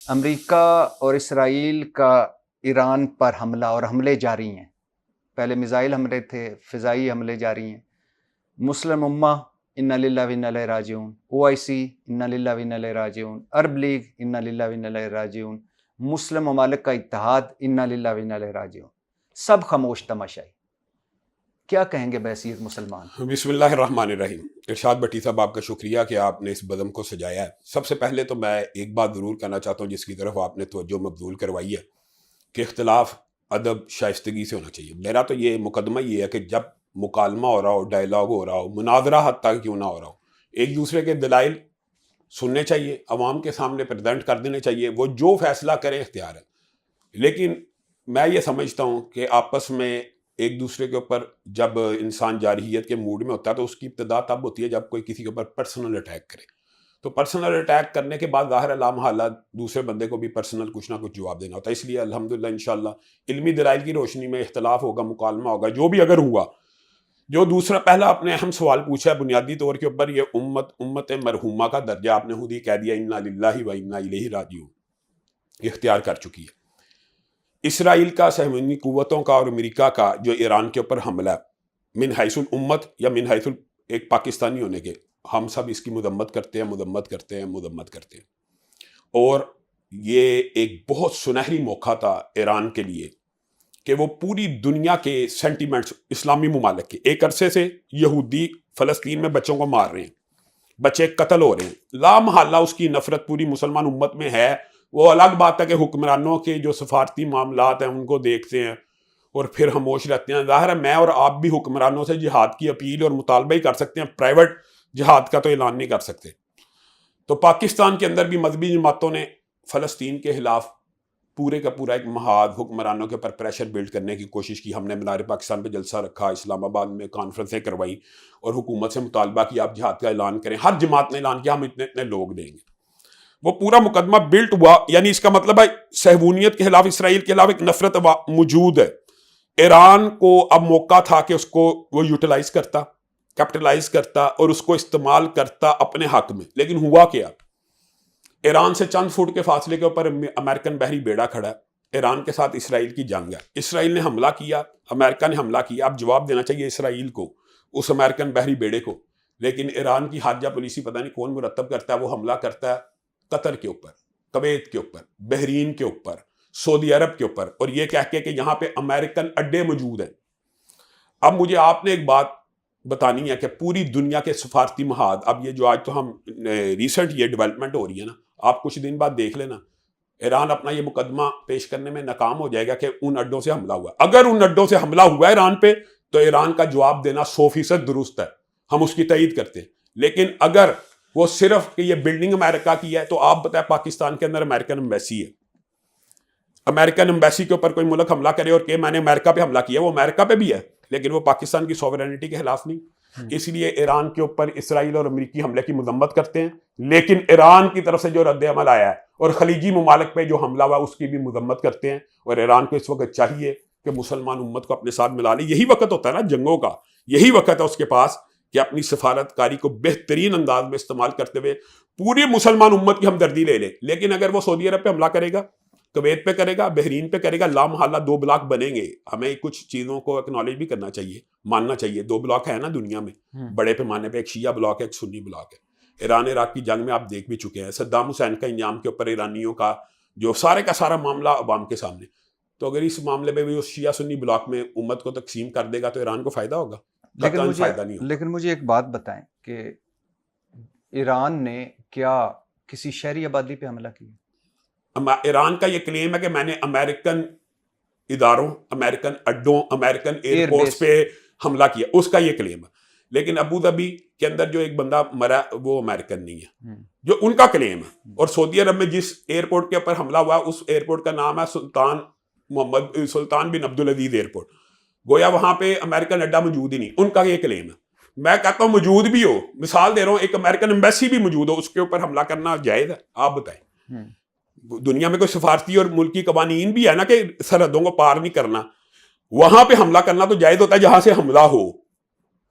امریکہ اور اسرائیل کا ایران پر حملہ اور حملے جاری ہیں. پہلے میزائل حملے تھے، فضائی حملے جاری ہیں. مسلم امہ انا للہ و انا الیہ راجعون، OIC انا للہ و انا الیہ راجعون، عرب لیگ انا للہ و انا الیہ راجعون، مسلم ممالک کا اتحاد انا للہ و انا الیہ راجعون، سب خاموش تماشائی. کیا کہیں گے بحیثیت مسلمان؟ بسم اللہ الرحمن الرحیم. ارشاد بٹی صاحب، آپ کا شکریہ کہ آپ نے اس بزم کو سجایا ہے. سب سے پہلے تو میں ایک بات ضرور کہنا چاہتا ہوں جس کی طرف آپ نے توجہ مبذول کروائی ہے کہ اختلاف ادب شائستگی سے ہونا چاہیے. میرا تو یہ مقدمہ یہ ہے کہ جب مکالمہ ہو رہا ہو، ڈائلاگ ہو رہا ہو، مناظرہ حتیٰ کیوں نہ ہو رہا ہو، ایک دوسرے کے دلائل سننے چاہیے، عوام کے سامنے پریزنٹ کر دینے چاہیے. وہ جو فیصلہ کریں اختیار ہے، لیکن میں یہ سمجھتا ہوں کہ آپس میں ایک دوسرے کے اوپر جب انسان جارحیت کے موڈ میں ہوتا ہے تو اس کی ابتدا تب ہوتی ہے جب کوئی کسی کے اوپر پرسنل اٹیک کرے. تو پرسنل اٹیک کرنے کے بعد ظاہر لامحالہ دوسرے بندے کو بھی پرسنل کچھ نہ کچھ جواب دینا ہوتا ہے. اس لیے الحمدللہ انشاءاللہ علمی دلائل کی روشنی میں اختلاف ہوگا، مکالمہ ہوگا، جو بھی اگر ہوا. جو دوسرا پہلا آپ نے اہم سوال پوچھا ہے بنیادی طور کے اوپر، یہ امت مرحومہ کا درجہ آپ نے خود ہی کہہ دیا، انا للہ و انا الیہ راجعون اختیار کر چکی ہے. اسرائیل کا، صہیونی قوتوں کا اور امریکہ کا جو ایران کے اوپر حملہ ہے، من حیث الامت یا من حیث ایک پاکستانی ہونے کے، ہم سب اس کی مذمت کرتے ہیں، مذمت کرتے ہیں، مذمت کرتے ہیں. اور یہ ایک بہت سنہری موقع تھا ایران کے لیے کہ وہ پوری دنیا کے سینٹیمنٹس، اسلامی ممالک کے، ایک عرصے سے یہودی فلسطین میں بچوں کو مار رہے ہیں، بچے قتل ہو رہے ہیں، لامحالہ اس کی نفرت پوری مسلمان امت میں ہے. وہ الگ بات ہے کہ حکمرانوں کے جو سفارتی معاملات ہیں ان کو دیکھتے ہیں اور پھر خاموش رہتے ہیں. ظاہر ہے میں اور آپ بھی حکمرانوں سے جہاد کی اپیل اور مطالبہ ہی کر سکتے ہیں، پرائیویٹ جہاد کا تو اعلان نہیں کر سکتے. تو پاکستان کے اندر بھی مذہبی جماعتوں نے فلسطین کے خلاف پورے کا پورا ایک محاذ حکمرانوں کے اوپر پریشر بلڈ کرنے کی کوشش کی. ہم نے مینار پاکستان پہ جلسہ رکھا، اسلام آباد میں کانفرنسیں کروائی اور حکومت سے مطالبہ کیا آپ جہاد کا اعلان کریں. ہر جماعت نے اعلان کیا ہم اتنے اتنے لوگ دیں گے. وہ پورا مقدمہ بلٹ ہوا. یعنی اس کا مطلب ہے صہیونیت کے خلاف، اسرائیل کے خلاف ایک نفرت موجود ہے. ایران کو اب موقع تھا کہ اس کو وہ یوٹیلائز کرتا، کیپٹلائز کرتا اور اس کو استعمال کرتا اپنے حق میں. لیکن ہوا کیا؟ ایران سے چند فٹ کے فاصلے کے اوپر امریکن بحری بیڑا کھڑا ہے. ایران کے ساتھ اسرائیل کی جنگ ہے. اسرائیل نے حملہ کیا، امریکہ نے حملہ کیا. اب جواب دینا چاہیے اسرائیل کو، اس امریکن بحری بیڑے کو. لیکن ایران کی خارجہ پالیسی پتہ نہیں کون مرتب کرتا ہے، وہ حملہ کرتا ہے قطر کے اوپر، کویت کے اوپر، بحرین کے اوپر، سعودی عرب کے اوپر، اور یہ کہہ کے کہ یہاں پہ امریکن اڈے موجود ہیں. اب مجھے آپ نے ایک بات بتانی ہے کہ پوری دنیا کے سفارتی محاذ، اب یہ جو آج تو ہم ریسنٹ یہ ڈیولپمنٹ ہو رہی ہے نا، آپ کچھ دن بعد دیکھ لینا ایران اپنا یہ مقدمہ پیش کرنے میں ناکام ہو جائے گا کہ ان اڈوں سے حملہ ہوا. اگر ان اڈوں سے حملہ ہوا ایران پہ تو ایران کا جواب دینا 100% درست ہے، ہم اس کی تائید کرتے ہیں. لیکن اگر وہ صرف کہ یہ بلڈنگ امریکہ کی ہے، تو آپ بتائیں پاکستان کے اندر امریکن ایمبیسی ہے، امریکن ایمبیسی کے اوپر کوئی ملک حملہ کرے اور کہ میں نے امریکہ پہ حملہ کیا، وہ امریکہ پہ بھی ہے لیکن وہ پاکستان کی سوورینٹی کے خلاف نہیں. اس لیے ایران کے اوپر اسرائیل اور امریکی حملے کی مذمت کرتے ہیں، لیکن ایران کی طرف سے جو رد عمل آیا ہے اور خلیجی ممالک پہ جو حملہ ہوا اس کی بھی مذمت کرتے ہیں. اور ایران کو اس وقت چاہیے کہ مسلمان امت کو اپنے ساتھ ملا لے. یہی وقت ہوتا ہے نا جنگوں کا، یہی وقت ہے اس کے پاس کہ اپنی سفارت کاری کو بہترین انداز میں استعمال کرتے ہوئے پوری مسلمان امت کی ہمدردی لے لے. لیکن اگر وہ سعودی عرب پہ حملہ کرے گا، کویت پہ کرے گا، بحرین پہ کرے گا، لامحالہ 2 بلاک بنیں گے. ہمیں کچھ چیزوں کو اکنالج بھی کرنا چاہیے، ماننا چاہیے. 2 بلاک ہے نا دنیا میں بڑے پیمانے پہ، ایک شیعہ بلاک ہے، ایک سنی بلاک ہے. ایران عراق کی جنگ میں آپ دیکھ بھی چکے ہیں، صدام حسین کا انجام کے اوپر ایرانیوں کا جو سارے کا سارا معاملہ عوام کے سامنے. تو اگر اس معاملے میں بھی اس شیعہ سنی بلاک میں امت کو تقسیم کر دے گا تو ایران کو فائدہ ہوگا؟ لیکن مجھے ایک بات بتائیں کہ ایران نے کیا کسی شہری آبادی پہ حملہ کیا؟ ایران کا یہ کلیم ہے کہ میں نے امریکن اداروں، امریکن اڈوں، امریکن ایئرپورٹس پہ حملہ کیا، اس کا یہ کلیم ہے. لیکن ابو ظبی کے اندر جو ایک بندہ مرا وہ امریکن نہیں ہے، جو ان کا کلیم ہے. اور سعودی عرب میں جس ایئرپورٹ کے اوپر حملہ ہوا اس ایئرپورٹ کا نام ہے سلطان بن عبدالعزیز ایئرپورٹ. گویا وہاں پہ امریکن اڈا موجود ہی نہیں، ان کا یہ کلیم ہے. میں کہتا ہوں موجود بھی ہو، مثال دے رہا ہوں، ایک امریکن ایمبیسی بھی موجود ہو، اس کے اوپر حملہ کرنا جائز ہے؟ آپ بتائیں. دنیا میں کوئی سفارتی اور ملکی قوانین بھی ہے نا کہ سرحدوں کو پار نہیں کرنا. وہاں پہ حملہ کرنا تو جائز ہوتا ہے جہاں سے حملہ ہو.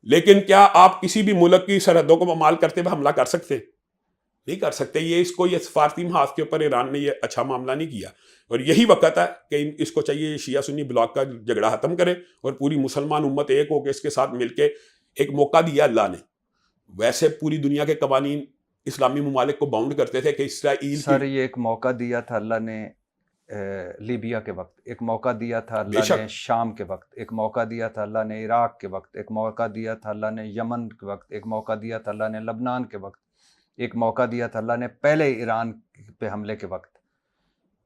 لیکن کیا آپ کسی بھی ملک کی سرحدوں کو پامال کرتے ہوئے حملہ کر سکتے؟ نہیں کر سکتے. یہ سفارتی محاذ کے اوپر ایران نے یہ اچھا معاملہ نہیں کیا, اور یہی وقت ہے کہ اس کو چاہیے شیعہ سنی بلاک کا جھگڑا ختم کرے اور پوری مسلمان امت ایک ہو کے اس کے ساتھ مل کے ایک موقع دیا اللہ نے. ویسے پوری دنیا کے قوانین اسلامی ممالک کو باؤنڈ کرتے تھے کہ اسرائیل سر یہ ایک موقع دیا تھا اللہ نے لیبیا کے وقت, ایک موقع دیا تھا اللہ نے شام کے وقت, ایک موقع دیا تھا اللہ نے عراق کے وقت, ایک موقع دیا تھا اللہ نے یمن کے وقت, ایک موقع دیا تھا اللہ نے لبنان کے وقت, ایک موقع دیا تھا اللہ نے پہلے ایران پہ حملے کے وقت.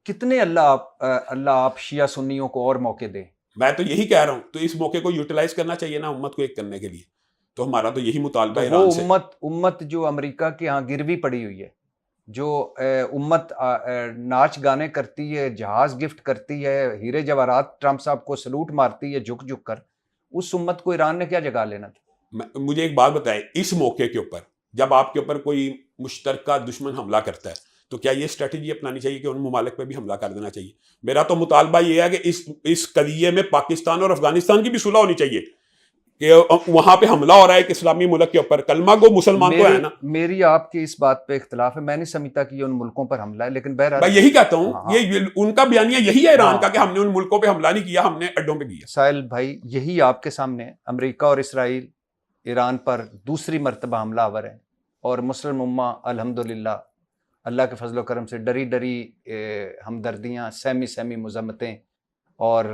کتنے اللہ آپ شیعہ سنیوں کو اور موقع دیں. میں تو یہی کہہ رہا ہوں, تو اس موقع کو یوٹیلائز کرنا چاہیے نا امت کو ایک کرنے کے لیے. تو ہمارا تو یہی مطالبہ ہے ایران سے. امت جو امریکہ کے ہاں گروی پڑی ہوئی ہے, جو امت ناچ گانے کرتی ہے, جہاز گفٹ کرتی ہے, ہیرے جواہرات ٹرمپ صاحب کو سلوٹ مارتی ہے جھک جھک کر, اس امت کو ایران نے کیا جگہ لینا تھا؟ مجھے ایک بات بتائیں, اس موقع کے اوپر جب آپ کے اوپر کوئی مشترکہ دشمن حملہ کرتا ہے تو کیا یہ اسٹریٹجی اپنانی چاہیے کہ ان ممالک پہ بھی حملہ کر دینا چاہیے؟ میرا تو مطالبہ یہ ہے کہ اس قضیے میں پاکستان اور افغانستان کی بھی صلح ہونی چاہیے کہ وہاں پہ حملہ ہو رہا ہے ایک اسلامی ملک کے اوپر, کلمہ گو مسلمان تو ہے نا. میری آپ کی اس بات پہ اختلاف ہے, میں نہیں سمجھتا کہ یہ ان ملکوں پر حملہ ہے, لیکن بہرحال میں یہی کہتا ہوں یہ ان کا بیانیہ یہی ہے ایران کا کہ ہم نے ان ملکوں پہ حملہ نہیں کیا, ہم نے اڈوں پہ کیا. ساحل بھائی یہی آپ کے سامنے امریکہ اور اسرائیل ایران پر دوسری مرتبہ حملہ آور ہیں, اور مسلم امہ الحمدللہ اللہ کے فضل و کرم سے ڈری ڈری ہمدردیاں, سہمی مذمتیں اور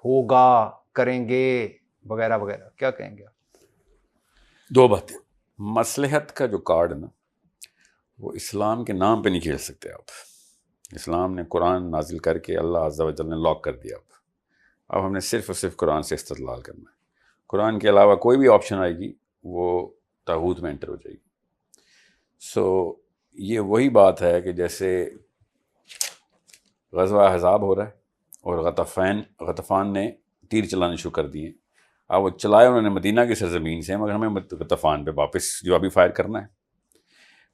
ہوگا, کریں گے وغیرہ وغیرہ. کیا کہیں گے آپ؟ دو باتیں. مصلحت کا جو کارڈ ہے نا, وہ اسلام کے نام پہ نہیں کھیل سکتے آپ. اسلام نے قرآن نازل کر کے اللہ عز و جل نے لاک کر دیا. اب ہم نے صرف اور صرف قرآن سے استدلال کرنا ہے. قرآن کے علاوہ کوئی بھی آپشن آئے گی وہ طاغوت میں انٹر ہو جائے گی. سو یہ وہی بات ہے کہ جیسے غزوہ احزاب ہو رہا ہے اور غطفان نے تیر چلانے شروع کر دیے. اب وہ چلائے انہوں نے مدینہ کی سرزمین سے, مگر ہمیں غطفان پہ واپس جوابی فائر کرنا ہے.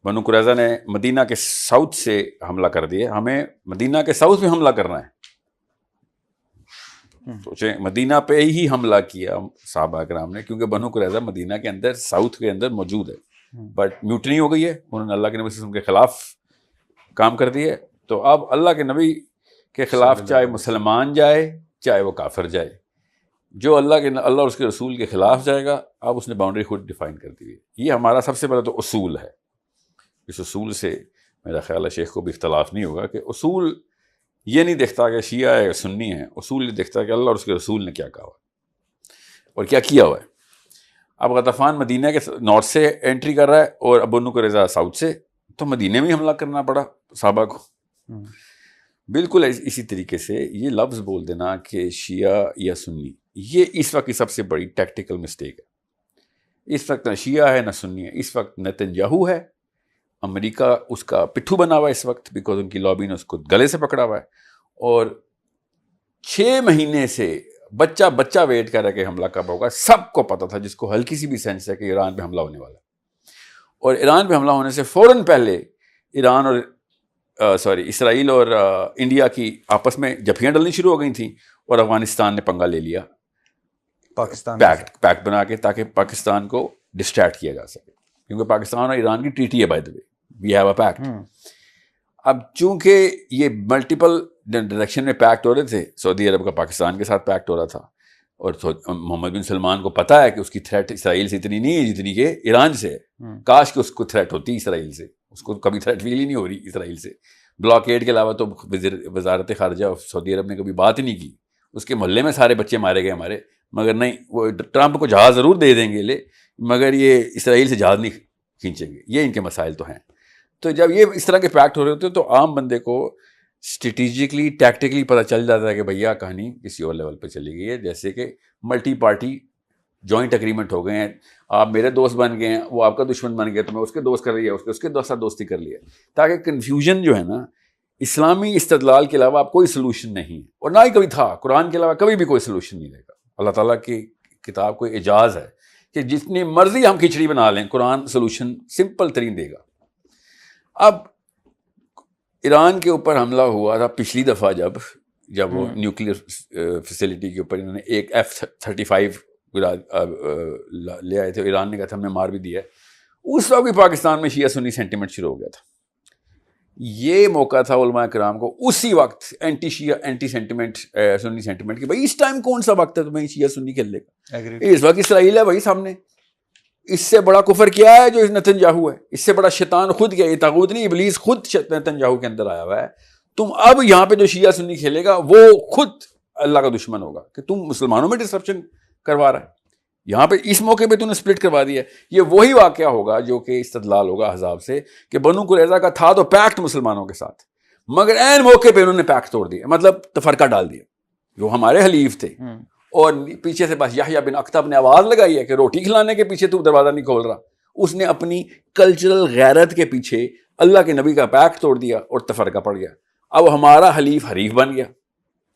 بنو قریظہ نے مدینہ کے ساؤتھ سے حملہ کر دیا, ہمیں مدینہ کے ساؤتھ میں حملہ کرنا ہے. سوچیں مدینہ پہ ہی حملہ کیا صحابہ کرام نے, کیونکہ بنو قریظہ مدینہ کے اندر ساؤتھ کے اندر موجود ہے, بٹ میوٹنی ہو گئی ہے, انہوں نے اللہ کے نبی صلی اللہ علیہ وسلم کے خلاف کام کر دیے. تو اب اللہ کے نبی کے خلاف چاہے مسلمان جائے چاہے وہ کافر جائے, جو اللہ اور اس کے رسول کے خلاف جائے گا, اب اس نے باؤنڈری خود ڈیفائن کر دی ہے. یہ ہمارا سب سے پہلے تو اصول ہے. اس اصول سے میرا خیال ہے شیخ کو بھی اختلاف نہیں ہوگا کہ اصول یہ نہیں دیکھتا کہ شیعہ ہے سنی ہے, اصول یہ دیکھتا کہ اللہ اور اس کے رسول نے کیا کہا ہوا اور کیا کیا ہوا ہے. اب غطفان مدینہ کے نارتھ سے انٹری کر رہا ہے اور بنو قریظہ ساؤتھ سے, تو مدینہ میں حملہ کرنا پڑا صحابہ کو. بالکل اسی طریقے سے یہ لفظ بول دینا کہ شیعہ یا سنی, یہ اس وقت کی سب سے بڑی ٹیکٹیکل مسٹیک ہے. اس وقت نہ شیعہ ہے نہ سنی ہے, اس وقت نتنیاہو ہے, امریکہ اس کا پٹھو بنا ہوا ہے اس وقت, بیکاز ان کی لابی نے اس کو گلے سے پکڑا ہوا ہے. اور 6 مہینے سے بچہ ویٹ کر رہا ہے کہ حملہ کب ہوگا. سب کو پتہ تھا جس کو ہلکی سی بھی سینس ہے کہ ایران پہ حملہ ہونے والا ہے, اور ایران پہ حملہ ہونے سے فوراً پہلے ایران اور اسرائیل اور انڈیا کی آپس میں جھپیاں ڈلنی شروع ہو گئی تھیں, اور افغانستان نے پنگا لے لیا پاکستان پیکٹ بنا کے, تاکہ پاکستان کو ڈسٹریکٹ کیا جا سکے, کیونکہ پاکستان اور ایران کی ٹریٹی ہے by the way, we have a pact. اب چونکہ یہ ملٹیپل ڈائریکشن میں پیکٹ ہو رہے تھے, سعودی عرب کا پاکستان کے ساتھ پیکٹ ہو رہا تھا, اور محمد بن سلمان کو پتہ ہے کہ اس کی تھریٹ اسرائیل سے اتنی نہیں ہے جتنی کہ ایران سے ہے. کاش کہ اس کو تھریٹ ہوتی اسرائیل سے, اس کو کبھی تھریٹ فیل ہی نہیں ہو رہی اسرائیل سے. بلاکیڈ کے علاوہ تو وزارت خارجہ سعودی عرب نے کبھی بات ہی نہیں کی. اس کے محلے میں سارے بچے مارے گئے ہمارے, مگر نہیں, وہ ٹرمپ کو جہاز ضرور دے دیں گے مگر یہ اسرائیل سے جہاز نہیں کھینچیں گے. یہ ان کے مسائل تو ہیں. تو جب یہ اس طرح کے پیکٹ ہو رہے ہوتے ہیں تو عام بندے کو اسٹریٹجکلی ٹیکٹیکلی پتہ چل جاتا ہے کہ بھیا کہانی کسی اور لیول پہ چلی گئی ہے. جیسے کہ ملٹی پارٹی جوائنٹ اگریمنٹ ہو گئے ہیں, آپ میرے دوست بن گئے ہیں, وہ آپ کا دشمن بن گیا, تو میں اس کے دوست کر لیا, اس کے دوست دوستی کر لیا, تاکہ کنفیوژن جو ہے نا, اسلامی استدلال کے علاوہ آپ کوئی سلوشن نہیں, اور نہ ہی کبھی تھا. قرآن کے علاوہ کبھی بھی کوئی سلوشن نہیں دے گا. اللہ تعالیٰ کی کتاب کو اعجاز ہے کہ جتنی مرضی ہم کھچڑی بنا لیں, قرآن سلوشن سمپل ترین دے گا. اب ایران کے اوپر حملہ ہوا تھا پچھلی دفعہ جب وہ نیوکلیئر فیسلٹی کے اوپر انہوں نے ایک F-35 لے آئے تھے, ایران نے کہا تھا ہم نے مار بھی دیا ہے, اس وقت بھی پاکستان میں شیعہ سنی سینٹیمنٹ شروع ہو گیا تھا. یہ موقع تھا علماء کرام کو اسی وقت اینٹی شیعہ اینٹی سینٹیمنٹ سنی سینٹیمنٹ کہ بھائی اس ٹائم کون سا وقت ہے تمہیں شیعہ سنی کھیلنے کا, اس وقت اسرائیل ہے بھائی سامنے, اس سے بڑا کفر کیا ہے جو نتنیاہو ہے, اس سے بڑا شیطان خود کیا, یہ طاغوت نہیں ابلیس خود نتنیاہو کے اندر آیا ہوا ہے. تم اب یہاں پہ جو شیعہ سنی کھیلے گا وہ خود اللہ کا دشمن ہوگا کہ تم مسلمانوں میں ڈسرپشن کروا رہا ہے, یہاں پہ اس موقع پہ تم نے سپلٹ کروا دیا. یہ وہی واقعہ ہوگا جو کہ استدلال ہوگا احزاب سے کہ بنو قریظہ کا تھا تو پیکٹ مسلمانوں کے ساتھ, مگر عین موقع پہ انہوں نے پیکٹ توڑ دیا, مطلب تفرقہ ڈال دیا. جو ہمارے حلیف تھے اور پیچھے سے بس یحییٰ بن اخطب نے آواز لگائی ہے کہ روٹی کھلانے کے پیچھے تو دروازہ نہیں کھول رہا, اس نے اپنی کلچرل غیرت کے پیچھے اللہ کے نبی کا پیکٹ توڑ دیا اور تفرقہ پڑ گیا. اب ہمارا حلیف حریف بن گیا,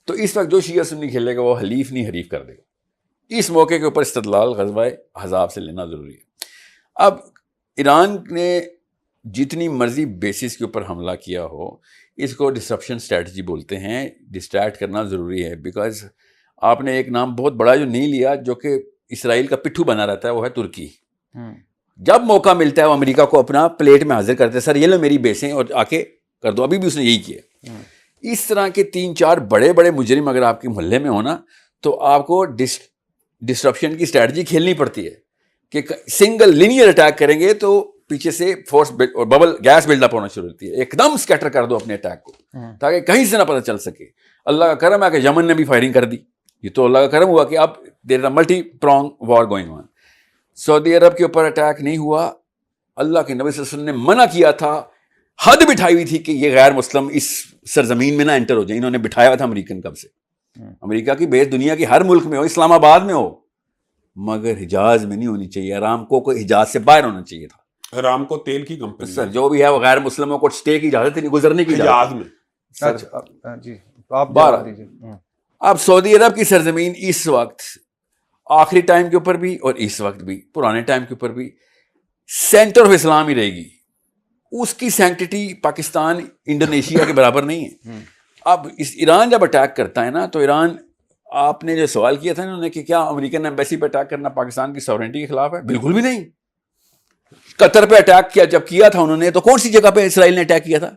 تو اس وقت جو شیعہ سنی کھیلے گا وہ حلیف نہیں حریف کر دے گا. اس موقع کے اوپر استدلال غزوہ احزاب سے لینا ضروری ہے. اب ایران نے جتنی مرضی بیسس کے اوپر حملہ کیا ہو, اس کو ڈسرپشن اسٹریٹجی بولتے ہیں. ڈسٹریکٹ کرنا ضروری ہے, بیکاز آپ نے ایک نام بہت بڑا جو نہیں لیا, جو کہ اسرائیل کا پٹھو بنا رہتا ہے, وہ ہے ترکی. جب موقع ملتا ہے وہ امریکہ کو اپنا پلیٹ میں حاضر کرتے ہیں, سر یہ لو میری بیسیں اور آ کے کر دو. ابھی بھی اس نے یہی کیا. اس طرح کے 3-4 بڑے بڑے مجرم اگر آپ کے محلے میں ہونا تو آپ کو ڈسٹرپشن کی اسٹریٹجی کھیلنی پڑتی ہے کہ سنگل لینئر اٹیک کریں گے تو پیچھے سے فورس اور ببل گیس بلڈ اپ ہونا شروع ہوتی ہے. ایک دم اسکیٹر کر دو اپنے اٹیک کو تاکہ کہیں سے نہ پتہ چل سکے. اللہ کا کرم ہے کہ یمن نے بھی فائرنگ کر دی, یہ تو اللہ کا کرم ہوا کہ اب there is multi prong war going on. Saudi Arab کے اوپر اٹیک نہیں ہوا, اللہ کے نبی صلی اللہ علیہ وسلم نے منع کیا تھا, حد بٹھائی ہوئی تھی کہ یہ غیر مسلم اس سرزمین میں نہ انٹر ہو جائیں. انہوں نے بٹھایا ہوا تھا امریکن کب سے, امریکہ کی بیس دنیا کی ہر ملک میں ہو, اسلام آباد میں ہو, مگر حجاز میں نہیں ہونی چاہیے. ارامکو کو حجاز سے باہر ہونا چاہیے تھا. ارامکو تیل کی کمپنی سر جو بھی ہے وہ غیر مسلموں کو سٹے کی اجازت نہیں, گزرنے کی حجاز میں. جی آپ بارہ. اب سعودی عرب کی سرزمین اس وقت آخری ٹائم کے اوپر بھی اور اس وقت بھی پرانے ٹائم کے اوپر بھی سینٹر آف اسلام ہی رہے گی. اس کی سینکٹیٹی پاکستان انڈونیشیا کے برابر نہیں ہے. اب اس ایران جب اٹیک کرتا ہے نا تو ایران, آپ نے جو سوال کیا تھا انہوں نے کہ کیا امریکن ایمبیسی پہ اٹیک کرنا پاکستان کی سورنٹی کے خلاف ہے, بالکل بھی نہیں. قطر پہ اٹیک کیا جب کیا تھا انہوں نے تو کون سی جگہ پہ اسرائیل نے اٹیک کیا تھا؟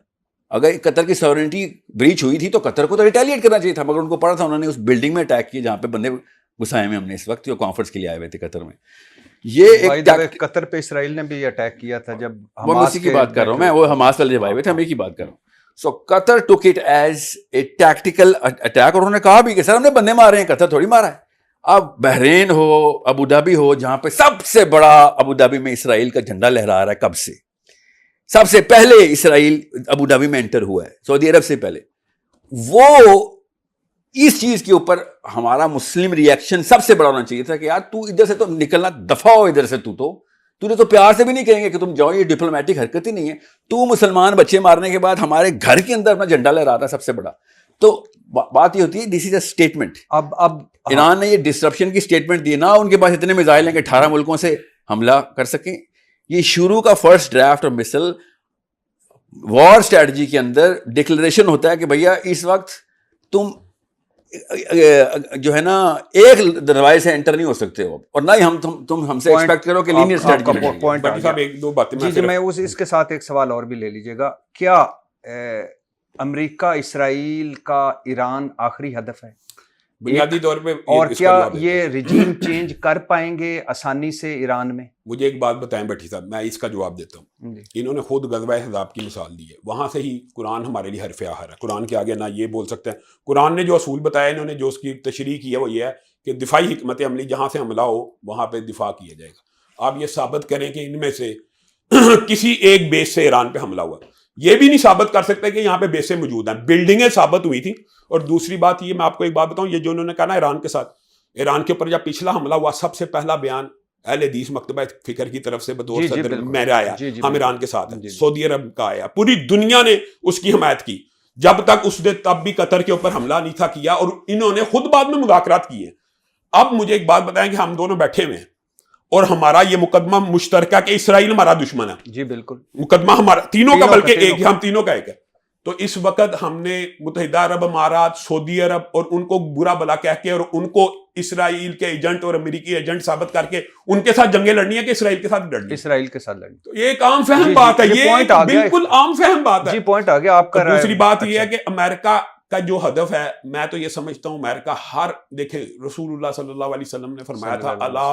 اگر قطر کی سورنٹی بریچ ہوئی تھی تو قطر کو تو ریٹیلیٹ کرنا چاہیے تھا, مگر ان کو پڑا تھا انہوں نے اس بلڈنگ میں اٹیک کیا جہاں پہ بندے گھسائے ہوئے ہم نے اس وقت جو کانفرنس کے لیے آئے ہوئے تھے قطر میں. یہ ایک قطر پہ اسرائیل نے بھی اٹیک کیا تھا جب وہ اسی کی بات کر رہا ہوں میں, وہ حماس والے جب آئے ہوئے تھے ہم ایک ہی بات کر رہا ہوں. So Qatar took it as a tactical attack, اور انہوں نے کہا بھی کہ سر ہم نے بندے مارے ہیں, قطر تھوڑی مارا ہے. اب بحرین ہو, ابو دھابی ہو, جہاں پہ سب سے بڑا ابو دھابی میں اسرائیل کا جھنڈا لہرا رہا ہے کب سے, سب سے پہلے اسرائیل ابو دھابی میں انٹر ہوا ہے سعودی عرب سے پہلے. وہ اس چیز کے اوپر ہمارا مسلم ری ایکشن سب سے بڑا ہونا چاہیے تھا کہ یار تو ادھر سے تو نکلنا, دفع ہو ادھر سے, تو تو پیار سے بھی نہیں کہیں گے کہ تم جاؤ, یہ ڈپلومیٹک حرکت ہی نہیں ہے. تو مسلمان بچے مارنے کے بعد ہمارے گھر کے اندر اپنا جھنڈا لہرا تھا سب سے بڑا. تو بات یہ ہوتی ہے دس از اے اسٹیٹمنٹ. اب ایران نے یہ ڈسرپشن کی اسٹیٹمنٹ دی, نہ ان کے پاس اتنے میزائل ہیں کہ 18 ملکوں سے حملہ کر سکیں. یہ شروع کا فرسٹ ڈرافٹ اور مثل وار اسٹریٹجی کے اندر ڈکلریشن ہوتا ہے کہ بھیا اس وقت تم جو ہے نا ایک دروازے سے انٹر نہیں ہو سکتے ہو, اور نہ ہی تم ہم سے ایکسپیکٹ کرو کہ لینئر اسٹریٹجی. جی میں اس کے ساتھ ایک سوال اور بھی لے لیجیے گا. کیا امریکہ اسرائیل کا ایران آخری ہدف ہے بنیادی طور پہ, اور کیا یہ رجیم چینج کر پائیں گے آسانی سے ایران میں؟ مجھے ایک بات بتائیں بھٹی صاحب, میں اس کا جواب دیتا ہوں. انہوں نے خود غزوہ احزاب کی مثال دی ہے, وہاں سے ہی قرآن ہمارے لیے حرف آخر ہے. قرآن کے آگے نہ یہ بول سکتے ہیں, قرآن نے جو اصول بتایا انہوں نے جو اس کی تشریح کی ہے وہ یہ ہے کہ دفاعی حکمت عملی جہاں سے حملہ ہو وہاں پہ دفاع کیا جائے گا. آپ یہ ثابت کریں کہ ان میں سے کسی ایک بیس سے ایران پہ حملہ ہوا, یہ بھی نہیں ثابت کر سکتے کہ یہاں پہ بیسیں موجود ہیں, بلڈنگیں ثابت ہوئی تھیں. اور دوسری بات یہ, میں آپ کو ایک بات بتاؤں, یہ جو انہوں نے کہا نا ایران کے ساتھ, ایران کے اوپر جب پچھلا حملہ ہوا سب سے پہلا بیان اہل حدیث مکتبہ فکر کی طرف سے بطور صدر میرا آیا, ہم ایران کے ساتھ ہیں. سعودی عرب کا آیا, پوری دنیا نے اس کی حمایت کی. جب تک اس نے تب بھی قطر کے اوپر حملہ نہیں تھا کیا, اور انہوں نے خود بعد میں مذاکرات کیے. اب مجھے ایک بات بتائیں کہ ہم دونوں بیٹھے ہوئے ہیں اور ہمارا یہ مقدمہ مشترکہ کہ اسرائیل ہمارا دشمن ہے. جی بالکل, مقدمہ ہمارا تینوں کا, بلکہ ایک ہم تینوں کا ایک ہے. تو اس وقت ہم نے متحدہ عرب امارات، سعودی عرب اور ان کو برا بلا کہہ کے اور ان کو اسرائیل کے ایجنٹ اور امریکی ایجنٹ ثابت کر کے ان کے ساتھ جنگیں لڑنی ہے کہ اسرائیل کے ساتھ لڑنی ہے؟ اسرائیل کے ساتھ لڑنی. تو یہ ایک عام فہم بات ہے، یہ بالکل عام فہم بات ہے. جی پوائنٹ آ گیا آپ کا. دوسری بات یہ ہے کہ امریکہ کا جو ہدف ہے، میں تو یہ سمجھتا ہوں امریکہ دیکھیں رسول اللہ صلی اللہ علیہ وسلم نے فرمایا تھا الا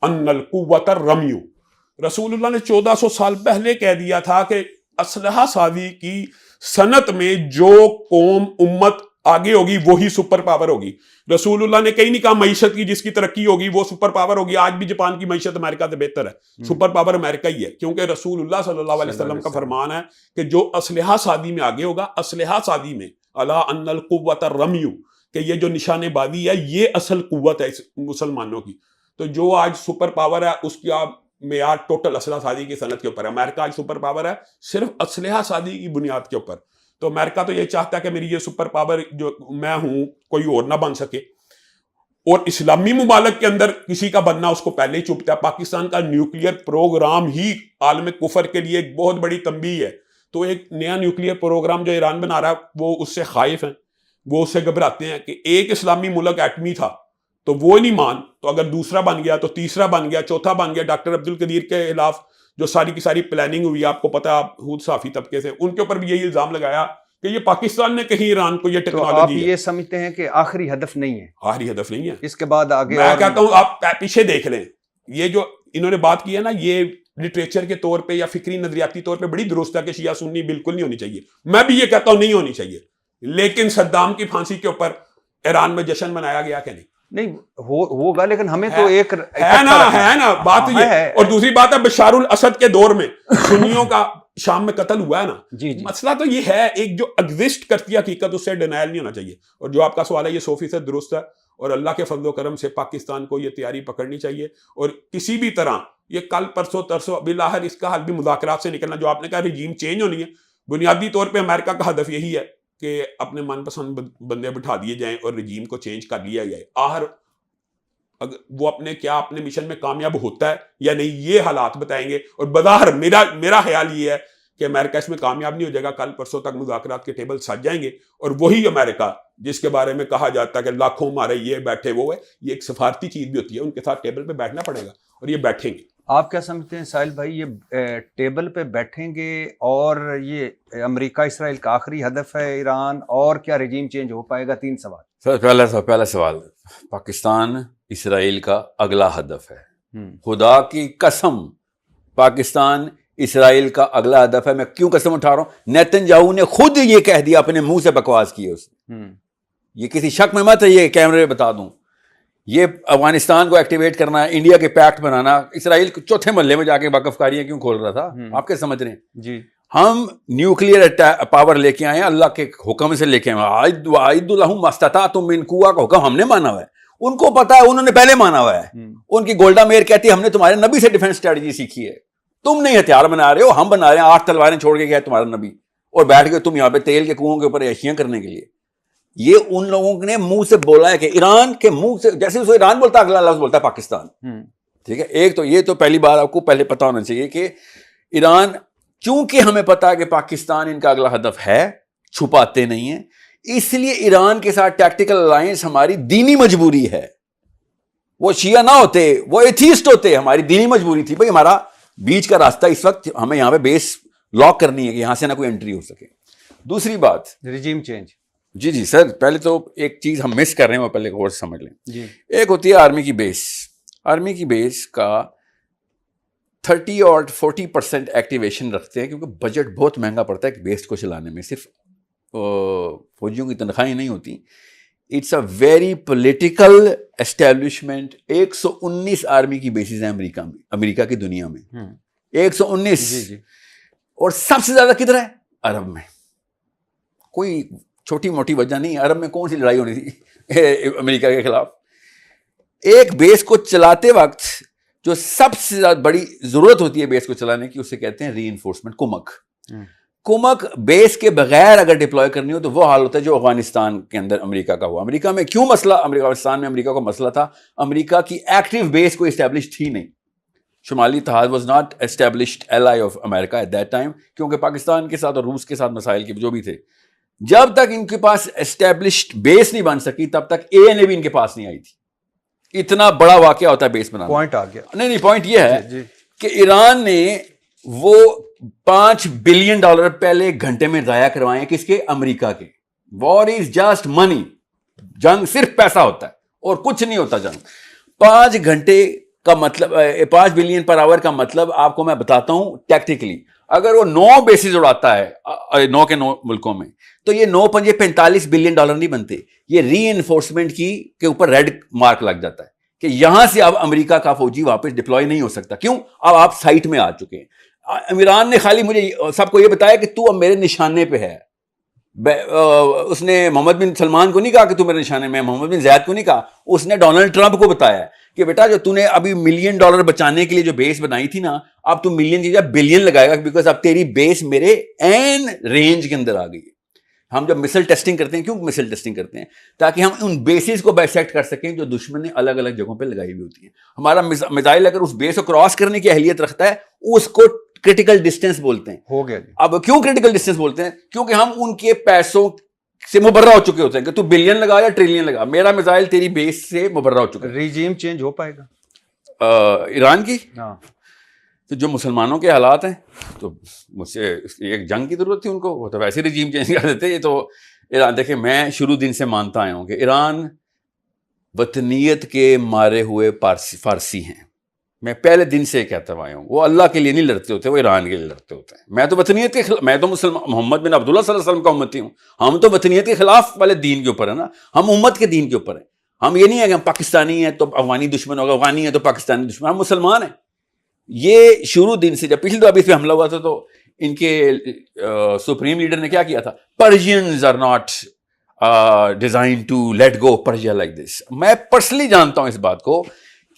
ان القوۃ الرمی، رسول اللہ نے 1400 سال پہلے کہہ دیا تھا کہ اسلحہ سازی کی صنعت میں جو قوم امت آگے ہوگی وہی سپر پاور ہوگی. رسول اللہ نے کہیں نہیں کہا معیشت کی جس کی ترقی ہوگی وہ سپر پاور ہوگی. آج بھی جاپان کی معیشت امریکہ سے بہتر ہے، سپر پاور امریکہ ہی ہے، کیونکہ رسول اللہ صلی اللہ علیہ وسلم کا فرمان ہے کہ جو اسلحہ سازی میں آگے ہوگا، اسلحہ سازی میں الا ان القوۃ الرمی، کہ یہ جو نشانے بازی ہے یہ اصل قوت ہے مسلمانوں کی. تو جو آج سپر پاور ہے اس کی آپ معیار ٹوٹل اسلحہ سازی کی صنعت کے اوپر ہے. امریکہ آج سپر پاور ہے صرف اسلحہ سازی کی بنیاد کے اوپر. تو امریکہ تو یہ چاہتا ہے کہ میری یہ سپر پاور جو میں ہوں کوئی اور نہ بن سکے، اور اسلامی ممالک کے اندر کسی کا بننا اس کو پہلے ہی چپتا ہے. پاکستان کا نیوکلیئر پروگرام ہی عالم کفر کے لیے ایک بہت بڑی تنبیہ ہے. تو ایک نیا نیوکلیئر پروگرام جو ایران بنا رہا ہے وہ اس سے خائف ہیں، وہ اس سے گھبراتے ہیں کہ ایک اسلامی ملک ایٹمی تھا تو وہ نہیں مان، تو اگر دوسرا بن گیا تو تیسرا بن گیا، چوتھا بن گیا. ڈاکٹر عبدالقدیر کے خلاف جو ساری کی ساری پلاننگ ہوئی، آپ کو پتا ہے، آپ خود صحافی طبقے سے ان کے اوپر بھی یہی الزام لگایا کہ یہ پاکستان نے کہیں ایران کو یہ ٹیکنالوجی. آپ یہ سمجھتے ہیں کہ آخری ہدف نہیں ہے؟ آخری ہدف نہیں ہے، اس کے بعد آگے میں کہتا ہوں آپ پیچھے دیکھ لیں. یہ جو انہوں نے بات کی ہے نا، یہ لٹریچر کے طور پہ یا فکری نظریاتی طور پہ بڑی درست ہے کہ شیعہ سنی بالکل نہیں ہونی چاہیے. میں بھی یہ کہتا ہوں نہیں ہونی چاہیے، لیکن صدام کی پھانسی کے اوپر ایران میں جشن منایا گیا کہ نہیں ہوگا، لیکن ہمیں تو ایک ہے نا بات یہ. اور دوسری بات ہے بشار الاسد کے دور میں سنیوں کا شام میں قتل ہوا ہے نا. مسئلہ تو یہ ہے، ایک جو ایگزسٹ کرتی ہے حقیقت اس سے ڈینائل نہیں ہونا چاہیے. اور جو آپ کا سوال ہے یہ 100% درست ہے، اور اللہ کے فضل و کرم سے پاکستان کو یہ تیاری پکڑنی چاہیے، اور کسی بھی طرح یہ کل پرسوں ترسوں بالآخر اس کا حل بھی مذاکرات سے نکلنا. جو آپ نے کہا رجیم چینج ہونی ہے، بنیادی طور پہ امریکہ کا ہدف یہی ہے کہ اپنے من پسند بندے بٹھا دیے جائیں اور رجیم کو چینج کر لیا جائے. وہ اپنے مشن میں کامیاب ہوتا ہے یا نہیں یہ حالات بتائیں گے. اور بظاہر میرا خیال یہ ہے کہ امریکہ اس میں کامیاب نہیں ہو جائے گا. کل پرسوں تک مذاکرات کے ٹیبل سج جائیں گے، اور وہی امریکہ جس کے بارے میں کہا جاتا ہے کہ لاکھوں ہمارے یہ بیٹھے وہ ہے، یہ ایک سفارتی چیز بھی ہوتی ہے، ان کے ساتھ ٹیبل پہ بیٹھنا پڑے گا اور یہ بیٹھیں گے. آپ کیا سمجھتے ہیں ساحل بھائی، یہ ٹیبل پہ بیٹھیں گے اور یہ امریکہ اسرائیل کا آخری ہدف ہے ایران، اور کیا رجیم چینج ہو پائے گا؟ 3 سوال. سر پہلا سوال، پاکستان اسرائیل کا اگلا ہدف ہے. خدا کی قسم پاکستان اسرائیل کا اگلا ہدف ہے. میں کیوں قسم اٹھا رہا ہوں؟ نیتن یاہو نے خود یہ کہہ دیا، اپنے منہ سے بکواس کی ہے اس نے. یہ کسی شک میں مت ہے، یہ کیمرے بتا دوں. یہ افغانستان کو ایکٹیویٹ کرنا ہے، انڈیا کے پیکٹ بنانا. اسرائیل چوتھے محلے میں جا کے وقف کاریاں کیوں کھول رہا تھا؟ آپ کیا سمجھ رہے ہیں؟ جی ہم نیوکلیئر پاور لے کے آئے ہیں، اللہ کے حکم سے لے کے آئے. اعدوا لہم ما استطعتم من قوہ کا حکم ہم نے مانا ہوا ہے، ان کو پتا ہے، انہوں نے پہلے مانا ہوا ہے. ان کی گولڈا میئر کہتی ہے ہم نے تمہارے نبی سے ڈیفنس اسٹریٹجی سیکھی ہے، تم نہیں ہتھیار بنا رہے ہو، ہم بنا رہے ہیں. 8 تلواریں چھوڑ کے گیا تمہارا نبی، اور بیٹھ کے تم یہاں پہ تیل کے کنووں کے اوپر عیشیاں کرنے کے لیے. یہ ان لوگوں نے منہ سے بولا ہے کہ ایران کے منہ سے جیسے اسے ایران بولتا ہے اگلا لفظ بولتا ہے پاکستان. ٹھیک ہے، ایک تو یہ تو پہلی بات آپ کو پہلے پتا ہونا چاہیے کہ ایران، چونکہ ہمیں پتا ہے کہ پاکستان ان کا اگلا ہدف ہے، چھپاتے نہیں ہیں، اس لیے ایران کے ساتھ ٹیکٹیکل الائنس ہماری دینی مجبوری ہے. وہ شیعہ نہ ہوتے، وہ ایتھیسٹ ہوتے، ہماری دینی مجبوری تھی. بھائی ہمارا بیچ کا راستہ اس وقت ہمیں یہاں پہ بیس لاک کرنی ہے کہ یہاں سے نہ کوئی انٹری ہو سکے. دوسری بات رجیم چینج. جی سر، پہلے تو ایک چیز ہم مس کر رہے ہیں، وہ پہلے غور سے سمجھ لیں. جی، ایک ہوتی ہے آرمی کی بیس. آرمی کی بیس کا 30 اور 40% ایکٹیویشن رکھتے ہیں، کیونکہ بجٹ بہت مہنگا پڑتا ہے ایک بیس کو چلانے میں. صرف فوجیوں کی تنخواہیں نہیں ہوتی. It's a very political establishment. 119 army کی بیسز ہیں امریکہ کی دنیا میں. 119. جی. اور سب سے زیادہ کدھر ہے؟ عرب میں. کوئی چھوٹی موٹی وجہ نہیں. عرب میں کون سی لڑائی ہونی تھی امریکہ کے خلاف؟ ایک بیس کو چلاتے وقت جو سب سے زیادہ بڑی ضرورت ہوتی ہے بیس کو چلانے کی، اسے کہتے ہیں ری انفورسمنٹ، کمک. کمک بیس کے بغیر اگر ڈپلوائے کرنی ہو تو وہ حال ہوتا ہے جو افغانستان کے اندر امریکہ کا ہوا. امریکہ میں کیوں مسئلہ، افغانستان میں امریکہ کا مسئلہ تھا، امریکہ کی ایکٹیو بیس کوئی اسٹیبلش تھی نہیں. شمالی اتحاد was not established ally of America at that time, کیونکہ پاکستان کے ساتھ اور روس کے ساتھ مسائل کے جو بھی تھے, جب تک ان کے پاس اسٹیبلشڈ بیس نہیں بن سکی تب تک اے این اے بھی ان کے پاس نہیں آئی تھی. اتنا بڑا واقعہ ہوتا ہے بیس بنانا. پوائنٹ آ گیا. نہیں, پوائنٹ یہ ہے کہ ایران نے وہ $5 بلین پہلے ایک گھنٹے میں ضائع کروائے ہیں. کس کے؟ امریکہ کے. وار از جسٹ منی. جنگ صرف پیسہ ہوتا ہے اور کچھ نہیں ہوتا جنگ. 5 گھنٹے کا مطلب 5 بلین پر آور کا مطلب آپ کو میں بتاتا ہوں ٹیکٹیکلی. اگر وہ 9 بیسز اڑاتا ہے 9 کے 9 ملکوں میں, تو یہ 9 پنجے $45 بلین نہیں بنتے. یہ ری انفورسمنٹ کے اوپر ریڈ مارک لگ جاتا ہے کہ یہاں سے اب امریکہ کا فوجی واپس ڈپلوائے نہیں ہو سکتا. کیوں؟ اب آپ سائٹ میں آ چکے ہیں. ایران نے خالی مجھے سب کو یہ بتایا کہ تو اب میرے نشانے پہ ہے. اس نے محمد بن سلمان کو نہیں کہا کہ تو میرے نشانے میں, محمد بن زیاد کو نہیں کہا, اس نے ڈونلڈ ٹرمپ کو بتایا کہ بیٹا جو تو نے ابھی $1 ملین بچانے کے لیے جو بیس بنائی تھی نا, اب تو ملین کی جگہ بلین لگائے گا, بیکاز اب تیری بیس میرے این رینج کے اندر آ گئی ہے. ہم جب مسل ٹیسٹنگ کرتے ہیں, کیوں مسل ٹیسٹنگ کرتے ہیں؟ تاکہ ہم ان بیسز کو بائسیکٹ کر سکیں جو دشمن نے الگ الگ جگہوں پہ لگائی ہوئی ہوتی ہیں. ہمارا میزائل اگر اس بیس کو کراس کرنے کی اہلیت رکھتا ہے, اس کو کرٹیکل ڈسٹینس بولتے ہیں. ہو گیا جی. اب کیوں کرٹیکل ڈسٹینس بولتے ہیں؟ کیونکہ ہم ان کے پیسوں سے مبرہ ہو چکے ہوتے ہیں کہ تو بلین لگا یا ٹریلین لگا, میرا میزائل تیری بیس سے مبرہ ہو چکا ہے. ریجیم چینج ہو پائے گا ایران کی؟ ہاں. تو جو مسلمانوں کے حالات ہیں, تو مجھ سے ایک جنگ کی ضرورت تھی ان کو, وہ تو ویسے ریجیم چینج کر دیتے. یہ تو ایران, دیکھیں میں شروع دن سے مانتا آیا ہوں کہ ایران وطنیت کے مارے ہوئے فارسی ہیں. میں پہلے دن سے کہتا آیا ہوں, وہ اللہ کے لیے نہیں لڑتے ہوتے, وہ ایران کے لیے لڑتے ہوتے ہیں. میں تو وطنیت کے خلاف, میں تو محمد بن عبداللہ صلی اللہ علیہ وسلم کا امتی ہوں. ہم تو وطنیت کے خلاف والے دین کے اوپر ہیں نا, ہم امت کے دین کے اوپر ہیں. ہم یہ نہیں ہے کہ ہم پاکستانی ہیں تو افغانی دشمن ہوگا, افغانی ہے تو پاکستانی دشمن, ہم مسلمان ہیں. یہ شروع دن سے, جب پچھلی دفعہ اس پہ حملہ ہوا تھا تو ان کے سپریم لیڈر نے کیا کیا تھا, Persians are not design to let go Persia like this. میں پرسنلی جانتا ہوں اس بات کو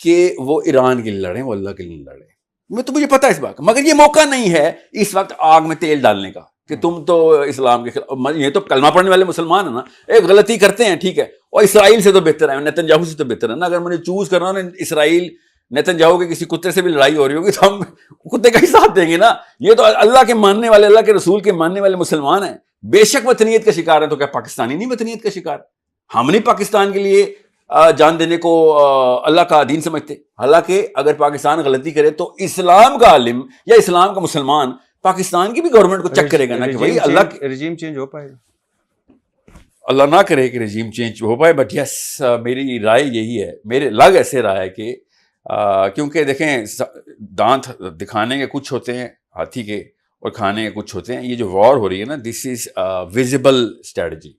کہ وہ ایران کے لیے لڑیں, وہ اللہ کے لیے لڑیں. مجھے پتا ہے اس بات کا, مگر یہ موقع نہیں ہے اس وقت آگ میں تیل ڈالنے کا کہ تم تو اسلام کے خلاف. یہ تو کلمہ پڑھنے والے مسلمان ہیں نا, ایک غلطی کرتے ہیں ٹھیک ہے, اور اسرائیل سے تو بہتر ہے, نیتن یاہو سے تو بہتر ہے نا. اگر مجھے چوز کرنا نا اسرائیل نیتن یاہو کے کسی کتے سے بھی لڑائی ہو رہی ہوگی تو ہم کتے کا ہی ساتھ دیں گے نا. یہ تو اللہ کے ماننے والے, اللہ کے رسول کے ماننے والے مسلمان ہیں. بے شک وطنیت کا شکار ہیں, تو کیا پاکستانی نہیں وطنیت کا شکار؟ ہم نہیں پاکستان کے لیے جان دینے کو اللہ کا دین سمجھتے. حالانکہ اگر پاکستان غلطی کرے تو اسلام کا عالم یا اسلام کا مسلمان پاکستان کی بھی گورنمنٹ کو چیک کرے گا نا کہ بھائی اللہ رجیم چینج ہو پائے گا. اللہ نہ کرے کہ رجیم چینج ہو پائے. بٹ یس, میری رائے یہی ہے, میرے لگ ایسے رہا ہے کہ کیونکہ دیکھیں دانت دکھانے کے کچھ ہوتے ہیں ہاتھی کے اور کھانے کے کچھ ہوتے ہیں. یہ جو وار ہو رہی ہے نا, دس از ویزیبل اسٹریٹجی.